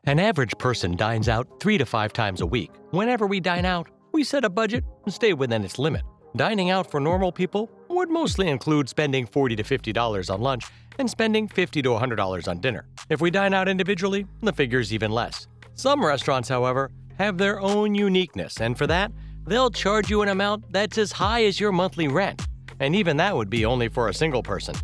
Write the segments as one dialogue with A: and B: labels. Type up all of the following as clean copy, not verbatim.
A: An average person dines out 3 to 5 times a week. Whenever we dine out, we set a budget and stay within its limit. Dining out for normal people would mostly include spending $40 to $50 on lunch and spending $50 to $100 on dinner. If we dine out individually, the figure's even less. Some restaurants, however, have their own uniqueness, and for that, they'll charge you an amount that's as high as your monthly rent. And even that would be only for a single person.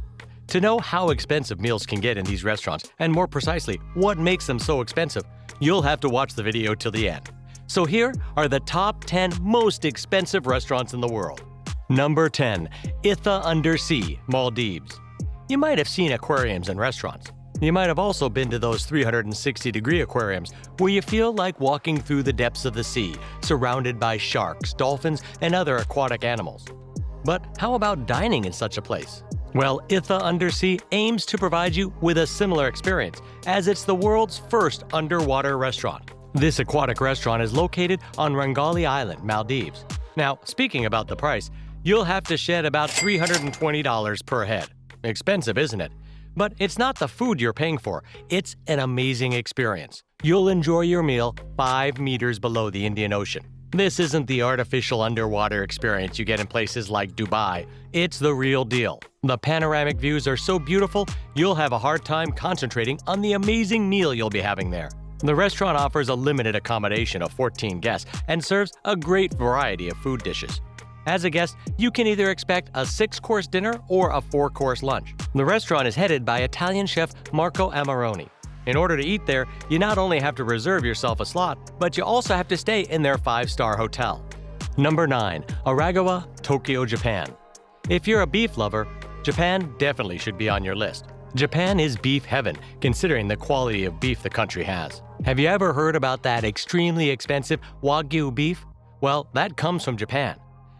A: To know how expensive meals can get in these restaurants, and more precisely, what makes them so expensive, you'll have to watch the video till the end. So here are the top 10 most expensive restaurants in the world. Number 10. Itha Undersea, Maldives. You might have seen aquariums in restaurants. You might have also been to those 360-degree aquariums where you feel like walking through the depths of the sea, surrounded by sharks, dolphins, and other aquatic animals. But how about dining in such a place? Well, Itha Undersea aims to provide you with a similar experience, as it's the world's first underwater restaurant. This aquatic restaurant is located on Rangali Island, Maldives. Now, speaking about the price, you'll have to shed about $320 per head. Expensive, isn't it? But it's not the food you're paying for, it's an amazing experience. You'll enjoy your meal 5 meters below the Indian Ocean. This isn't the artificial underwater experience you get in places like Dubai. It's the real deal. The panoramic views are so beautiful, you'll have a hard time concentrating on the amazing meal you'll be having there. The restaurant offers a limited accommodation of 14 guests and serves a great variety of food dishes. As a guest, you can either expect a 6-course dinner or a 4-course lunch. The restaurant is headed by Italian chef Marco Amaroni. In order to eat there, you not only have to reserve yourself a slot, but you also have to stay in their 5-star hotel. Number 9. Aragawa, Tokyo, Japan. If you're a beef lover, Japan definitely should be on your list. Japan is beef heaven, considering the quality of beef the country has. Have you ever heard about that extremely expensive Wagyu beef? Well, that comes from Japan.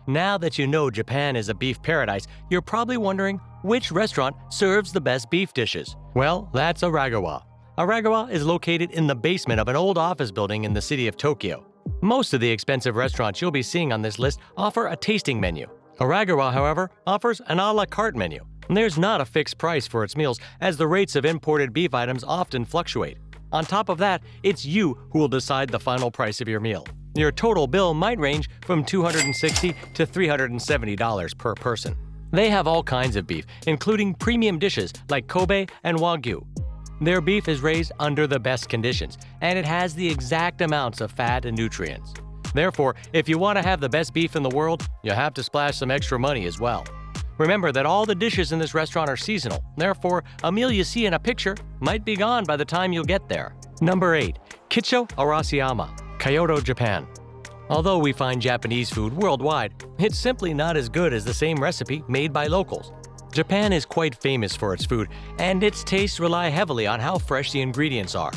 A: Now that you know Japan is a beef paradise, you're probably wondering which restaurant serves the best beef dishes. Well, that's Aragawa. Aragawa is located in the basement of an old office building in the city of Tokyo. Most of the expensive restaurants you'll be seeing on this list offer a tasting menu. Aragawa, however, offers an a la carte menu. There's not a fixed price for its meals, as the rates of imported beef items often fluctuate. On top of that, it's you who will decide the final price of your meal. Your total bill might range from $260 to $370 per person. They have all kinds of beef, including premium dishes like Kobe and Wagyu. Their beef is raised under the best conditions, and it has the exact amounts of fat and nutrients. Therefore, if you want to have the best beef in the world, you have to splash some extra money as well. Remember that all the dishes in this restaurant are seasonal, therefore, a meal you see in a picture might be gone by the time you'll get there. Number 8. Kyoto Arashiyama, Kyoto, Japan. Although we find Japanese food worldwide, it's simply not as good as the same recipe made by locals. Japan is quite famous for its food, and its tastes rely heavily on how fresh the ingredients are.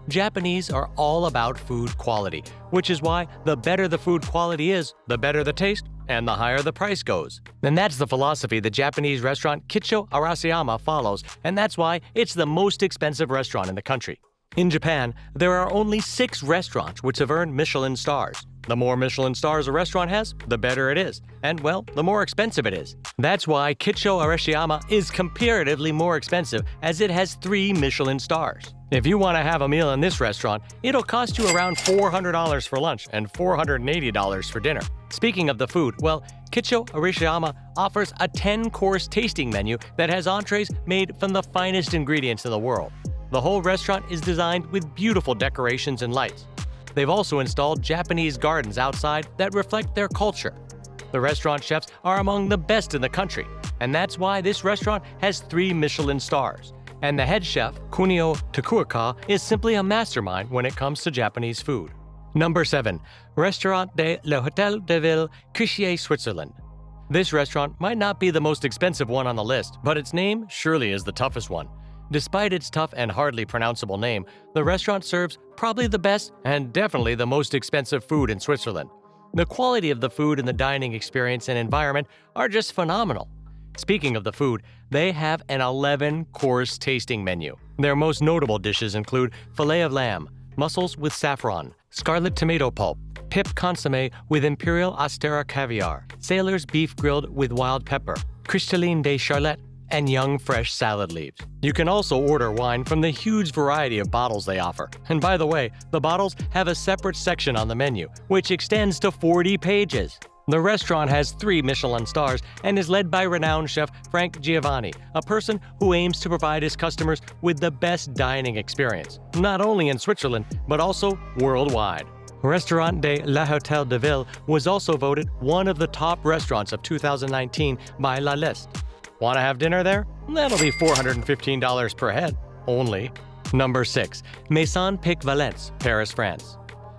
A: Japanese are all about food quality, which is why the better the food quality is, the better the taste, and the higher the price goes. And that's the philosophy the Japanese restaurant Kyoto Arashiyama follows, and that's why it's the most expensive restaurant in the country. In Japan, there are only 6 restaurants which have earned Michelin stars. The more Michelin stars a restaurant has, the better it is, and well, the more expensive it is. That's why Kyoto Arashiyama is comparatively more expensive, as it has 3 Michelin stars. If you want to have a meal in this restaurant, it'll cost you around $400 for lunch and $480 for dinner. Speaking of the food, well, Kyoto Arashiyama offers a 10-course tasting menu that has entrees made from the finest ingredients in the world. The whole restaurant is designed with beautiful decorations and lights. They've also installed Japanese gardens outside that reflect their culture. The restaurant chefs are among the best in the country, and that's why this restaurant has 3 Michelin stars. And the head chef, Kunio Takuoka, is simply a mastermind when it comes to Japanese food. Number 7. Restaurant de le Hôtel de Ville, Clichy, Switzerland. This restaurant might not be the most expensive one on the list, but its name surely is the toughest one. Despite its tough and hardly pronounceable name, the restaurant serves probably the best and definitely the most expensive food in Switzerland. The quality of the food and the dining experience and environment are just phenomenal. Speaking of the food, they have an 11-course tasting menu. Their most notable dishes include filet of lamb, mussels with saffron, scarlet tomato pulp, pip consommé with imperial Astera caviar, sailor's beef grilled with wild pepper, crystalline de charlotte, and young fresh salad leaves. You can also order wine from the huge variety of bottles they offer. And by the way, the bottles have a separate section on the menu, which extends to 40 pages. The restaurant has 3 Michelin stars and is led by renowned chef Frank Giovanni, a person who aims to provide his customers with the best dining experience, not only in Switzerland, but also worldwide. Restaurant de la Hôtel de Ville was also voted one of the top restaurants of 2019 by La Liste. Want to have dinner there? That'll be $415 per head, only. Number 6. Maison Valence, Paris, France.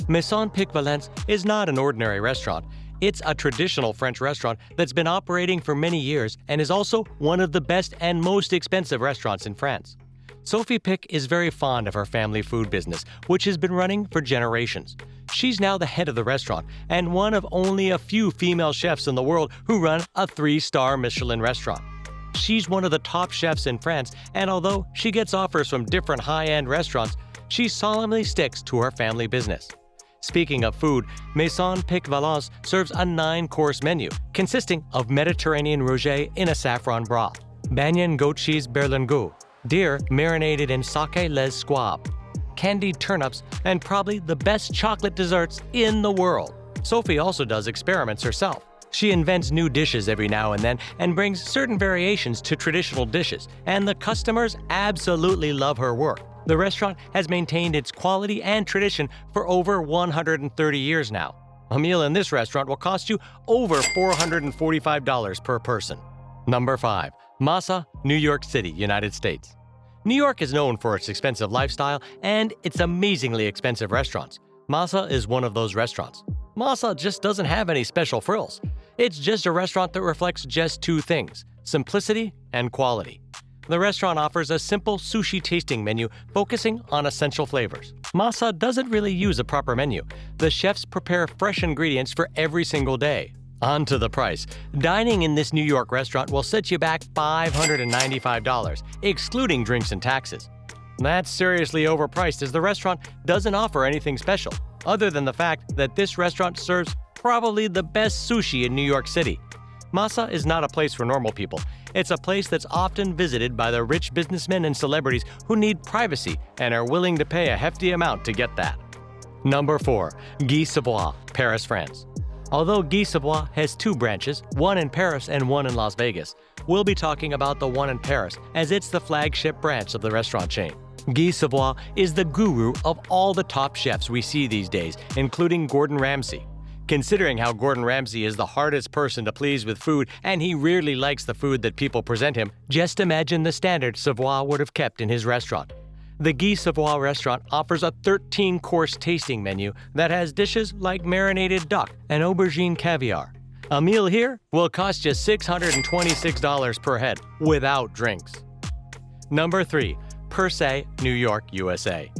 A: Maison Valence is not an ordinary restaurant. It's a traditional French restaurant that's been operating for many years and is also one of the best and most expensive restaurants in France. Sophie Pic is very fond of her family food business, which has been running for generations. She's now the head of the restaurant and one of only a few female chefs in the world who run a 3-star Michelin restaurant. She's one of the top chefs in France, and although she gets offers from different high-end restaurants, she solemnly sticks to her family business. Speaking of food, Maison Valence serves a 9-course menu consisting of Mediterranean rouget in a saffron broth, Bagnon goat cheese berlingot, deer marinated in sake les squab, candied turnips, and probably the best chocolate desserts in the world. Sophie also does experiments herself. She invents new dishes every now and then and brings certain variations to traditional dishes, and the customers absolutely love her work. The restaurant has maintained its quality and tradition for over 130 years now. A meal in this restaurant will cost you over $445 per person. Number 5. Masa, New York City, United States. New York is known for its expensive lifestyle and its amazingly expensive restaurants. Masa is one of those restaurants. Masa just doesn't have any special frills. It's just a restaurant that reflects just 2 things: simplicity and quality. The restaurant offers a simple sushi tasting menu focusing on essential flavors. Masa doesn't really use a proper menu. The chefs prepare fresh ingredients for every single day. On to the price. Dining in this New York restaurant will set you back $595, excluding drinks and taxes. That's seriously overpriced, as the restaurant doesn't offer anything special, other than the fact that this restaurant serves probably the best sushi in New York City. Masa is not a place for normal people. It's a place that's often visited by the rich businessmen and celebrities who need privacy and are willing to pay a hefty amount to get that. Number 4. Guy Savoy, Paris, France. Although Guy Savoy has 2 branches, one in Paris and one in Las Vegas, we'll be talking about the one in Paris, as it's the flagship branch of the restaurant chain. Guy Savoy is the guru of all the top chefs we see these days, including Gordon Ramsay. Considering how Gordon Ramsay is the hardest person to please with food and he rarely likes the food that people present him, just imagine the standard Savoy would have kept in his restaurant. The Guy Savoy restaurant offers a 13-course tasting menu that has dishes like marinated duck and aubergine caviar. A meal here will cost you $626 per head, without drinks. Number 3. Per Se, New York, USA.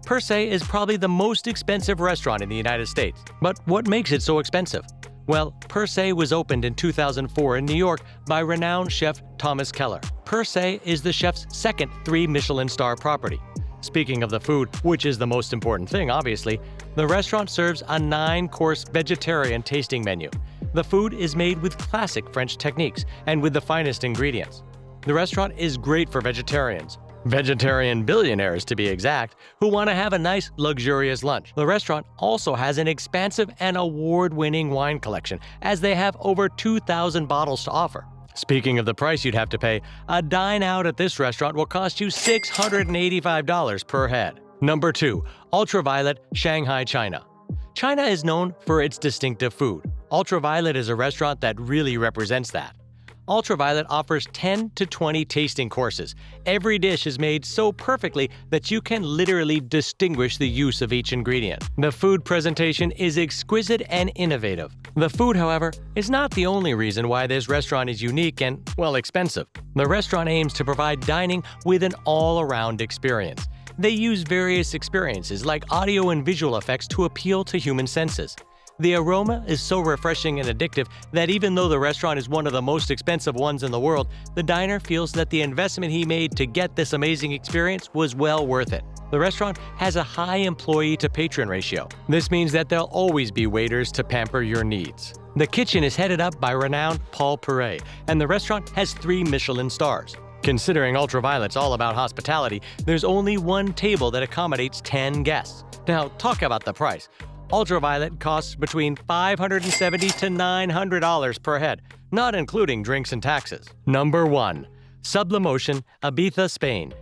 A: Per Se is probably the most expensive restaurant in the United States. But what makes it so expensive? Well, Per Se was opened in 2004 in New York by renowned chef Thomas Keller. Per Se is the chef's second 3 Michelin star property. Speaking of the food, which is the most important thing obviously, the restaurant serves a 9-course vegetarian tasting menu. The food is made with classic French techniques and with the finest ingredients. The restaurant is great for vegetarians. Vegetarian billionaires, to be exact, who want to have a nice, luxurious lunch. The restaurant also has an expansive and award-winning wine collection, as they have over 2,000 bottles to offer. Speaking of the price you'd have to pay, a dine out at this restaurant will cost you $685 per head. Number 2. Ultraviolet, Shanghai, China. China is known for its distinctive food. Ultraviolet is a restaurant that really represents that. Ultraviolet offers 10 to 20 tasting courses. Every dish is made so perfectly that you can literally distinguish the use of each ingredient. The food presentation is exquisite and innovative. The food, however, is not the only reason why this restaurant is unique and, well, expensive. The restaurant aims to provide dining with an all-around experience. They use various experiences like audio and visual effects to appeal to human senses. The aroma is so refreshing and addictive that even though the restaurant is one of the most expensive ones in the world, the diner feels that the investment he made to get this amazing experience was well worth it. The restaurant has a high employee-to-patron ratio. This means that there'll always be waiters to pamper your needs. The kitchen is headed up by renowned Paul Perret, and the restaurant has 3 Michelin stars. Considering Ultraviolet's all about hospitality, there's only one table that accommodates 10 guests. Now, talk about the price. Ultraviolet costs between $570 to $900 per head, not including drinks and taxes. Number 1. Sublimotion, Ibiza, Spain.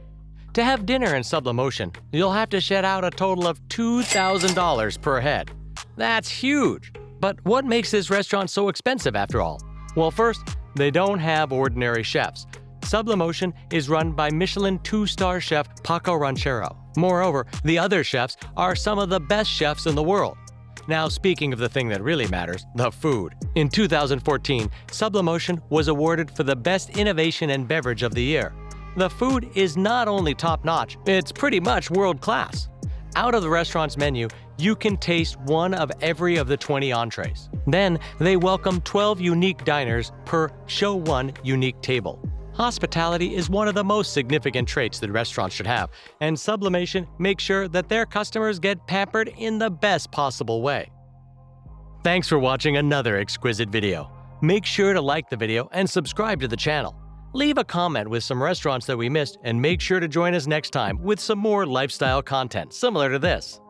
A: To have dinner in Sublimotion, you'll have to shed out a total of $2,000 per head. That's huge! But what makes this restaurant so expensive after all? Well, first, they don't have ordinary chefs. Sublimotion is run by Michelin 2-star chef Paco Ranchero. Moreover, the other chefs are some of the best chefs in the world. Now, speaking of the thing that really matters, the food. In 2014, Sublimotion was awarded for the Best Innovation and Beverage of the Year. The food is not only top-notch, it's pretty much world-class. Out of the restaurant's menu, you can taste one of every of the 20 entrees. Then, they welcome 12 unique diners per show one unique table. Hospitality is one of the most significant traits that restaurants should have, and Sublimotion makes sure that their customers get pampered in the best possible way. Thanks for watching another exquisite video. Make sure to like the video and subscribe to the channel. Leave a comment with some restaurants that we missed, and make sure to join us next time with some more lifestyle content similar to this.